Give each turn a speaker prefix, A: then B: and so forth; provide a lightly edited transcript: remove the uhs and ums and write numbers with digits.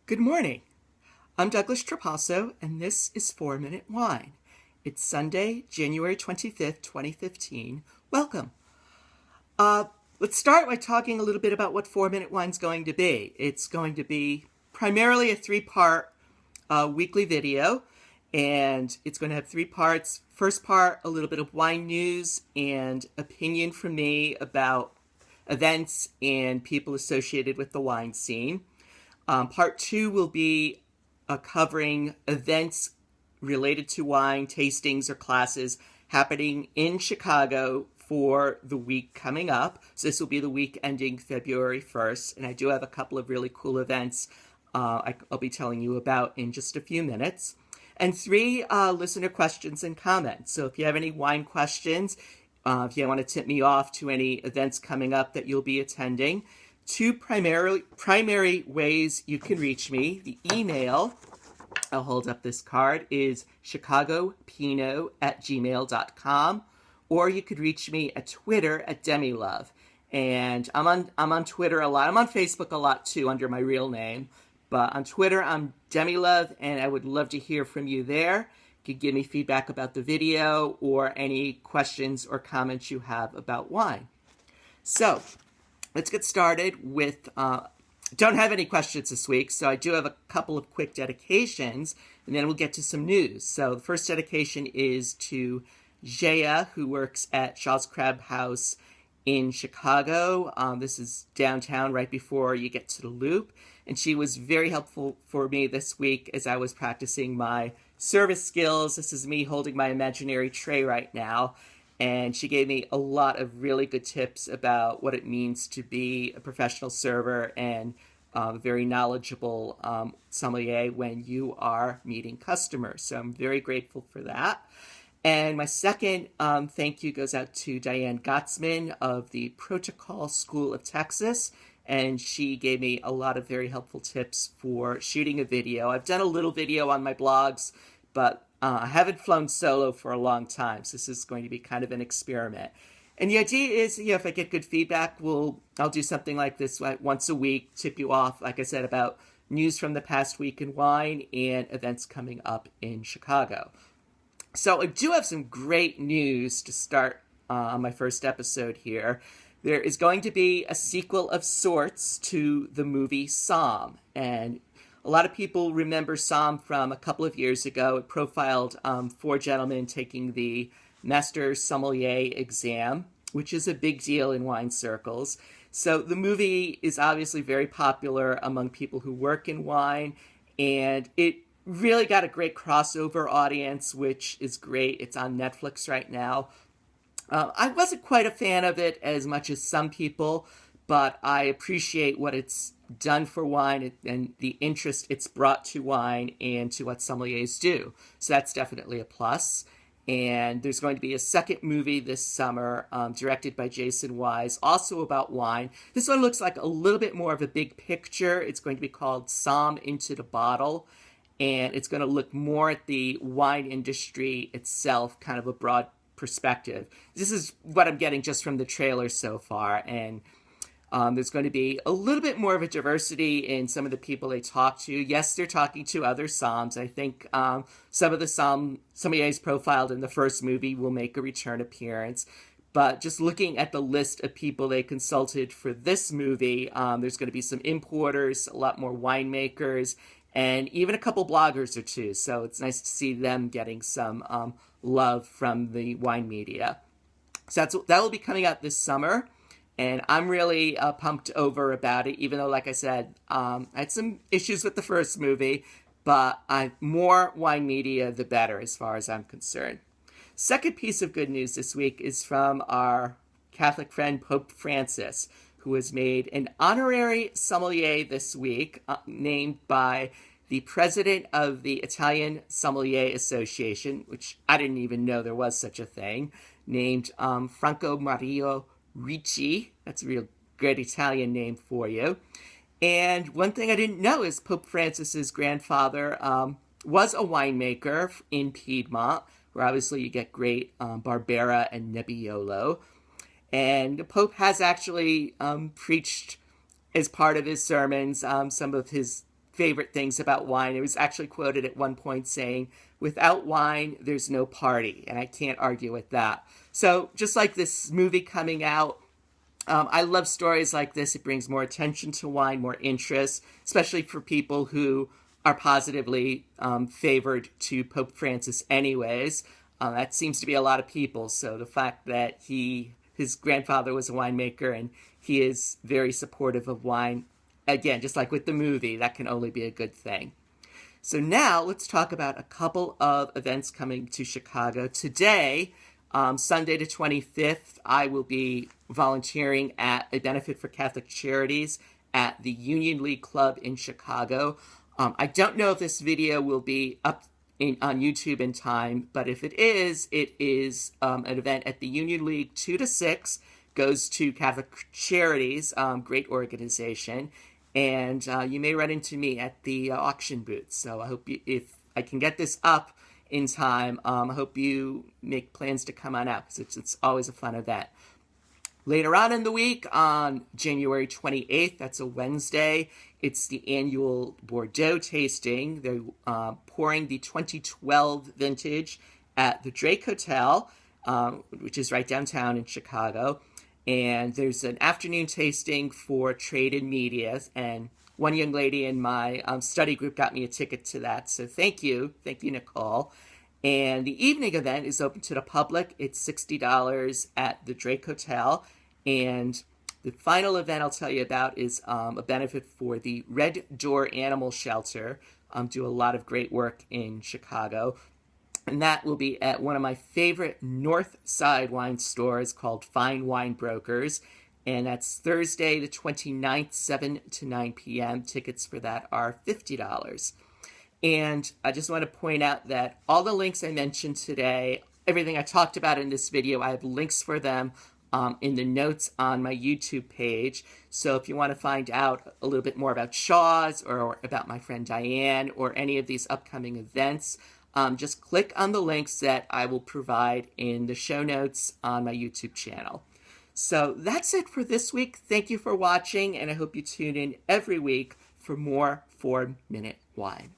A: Good morning. I'm Douglas Trapasso, and this is 4-Minute Wine. It's Sunday, January 25th, 2015. Welcome. Let's start by talking a little bit about what 4-Minute Wine's going to be. It's going to be primarily a three-part weekly video, and it's going to have three parts. First part, a little bit of wine news and opinion from me about events and people associated with the wine scene. Part two will be covering events related to wine, tastings, or classes happening in Chicago for the week coming up. So this will be the week ending February 1st, and I do have a couple of really cool events I'll be telling you about in just a few minutes. And three, listener questions and comments. So if you have any wine questions, if you want to tip me off to any events coming up that you'll be attending, two primary ways you can reach me. The email, I'll hold up this card, is chicagopinot@gmail.com, or you could reach me at Twitter at Demilove. And I'm on Twitter a lot. I'm on Facebook a lot too under my real name. But on Twitter, I'm Demilove, and I would love to hear from you there. You could give me feedback about the video or any questions or comments you have about wine. So, let's get started with, don't have any questions this week, so I do have a couple of quick dedications, and then we'll get to some news. So the first dedication is to Jaya, who works at Shaw's Crab House in Chicago. This is downtown right before you get to the Loop, and she was very helpful for me this week as I was practicing my service skills. This is me holding my imaginary tray right now. And she gave me a lot of really good tips about what it means to be a professional server and a very knowledgeable sommelier when you are meeting customers. So I'm very grateful for that. And my second thank you goes out to Diane Gottsman of the Protocol School of Texas. And she gave me a lot of very helpful tips for shooting a video. I've done a little video on my blogs, but I haven't flown solo for a long time, so this is going to be kind of an experiment. And the idea is, if I get good feedback, I'll do something like this once a week, tip you off, like I said, about news from the past week in wine and events coming up in Chicago. So I do have some great news to start on my first episode here. There is going to be a sequel of sorts to the movie SOMM, and a lot of people remember SOMM from a couple of years ago. It profiled four gentlemen taking the Master Sommelier exam, which is a big deal in wine circles. So the movie is obviously very popular among people who work in wine, and it really got a great crossover audience, which is great. It's on Netflix right now. I wasn't quite a fan of it as much as some people, but I appreciate what it's done for wine and the interest it's brought to wine and to what sommeliers do. So that's definitely a plus. And there's going to be a second movie this summer, directed by Jason Wise, also about wine. This one looks like a little bit more of a big picture. It's going to be called SOMM Into the Bottle, and it's going to look more at the wine industry itself, kind of a broad perspective. This is what I'm getting just from the trailer so far, and there's going to be a little bit more of a diversity in some of the people they talk to. Yes, they're talking to other somms. I think some of the sommeliers profiled in the first movie will make a return appearance. But just looking at the list of people they consulted for this movie, there's going to be some importers, a lot more winemakers, and even a couple bloggers or two. So it's nice to see them getting some love from the wine media. So that will be coming out this summer. And I'm really pumped over about it, even though, like I said, I had some issues with the first movie, but more wine media, the better, as far as I'm concerned. Second piece of good news this week is from our Catholic friend, Pope Francis, who was made an honorary sommelier this week, named by the president of the Italian Sommelier Association, which I didn't even know there was such a thing, named Franco Mario Ricci. That's a real great Italian name for you. And one thing I didn't know is Pope Francis's grandfather was a winemaker in Piedmont, where obviously you get great Barbera and Nebbiolo. And the Pope has actually preached as part of his sermons some of his favorite things about wine. It was actually quoted at one point saying, "Without wine, there's no party," and I can't argue with that. So just like this movie coming out, I love stories like this. It brings more attention to wine, more interest, especially for people who are positively favored to Pope Francis anyways. That seems to be a lot of people. So the fact that his grandfather was a winemaker and he is very supportive of wine, again, just like with the movie, that can only be a good thing. So now let's talk about a couple of events coming to Chicago. Today, Sunday the 25th, I will be volunteering at a benefit for Catholic Charities at the Union League Club in Chicago. I don't know if this video will be up on YouTube in time, but if it is an event at the Union League 2 to 6, goes to Catholic Charities, great organization, and you may run into me at the auction booth. So I hope if I can get this up in time, I hope you make plans to come on out, because it's always a fun event. Later on in the week, on January 28th, that's a Wednesday, it's the annual Bordeaux tasting. They're pouring the 2012 vintage at the Drake Hotel, which is right downtown in Chicago. And there's an afternoon tasting for trade and media. And one young lady in my study group got me a ticket to that. So thank you, Nicole. And the evening event is open to the public. It's $60 at the Drake Hotel. And the final event I'll tell you about is a benefit for the Red Door Animal Shelter. Do a lot of great work in Chicago. And that will be at one of my favorite North Side wine stores called Fine Wine Brokers. And that's Thursday the 29th, 7 to 9 p.m. Tickets for that are $50. And I just want to point out that all the links I mentioned today, everything I talked about in this video, I have links for them in the notes on my YouTube page. So if you want to find out a little bit more about Shaw's or about my friend Diane or any of these upcoming events, just click on the links that I will provide in the show notes on my YouTube channel. So that's it for this week. Thank you for watching, and I hope you tune in every week for more 4-Minute Wine.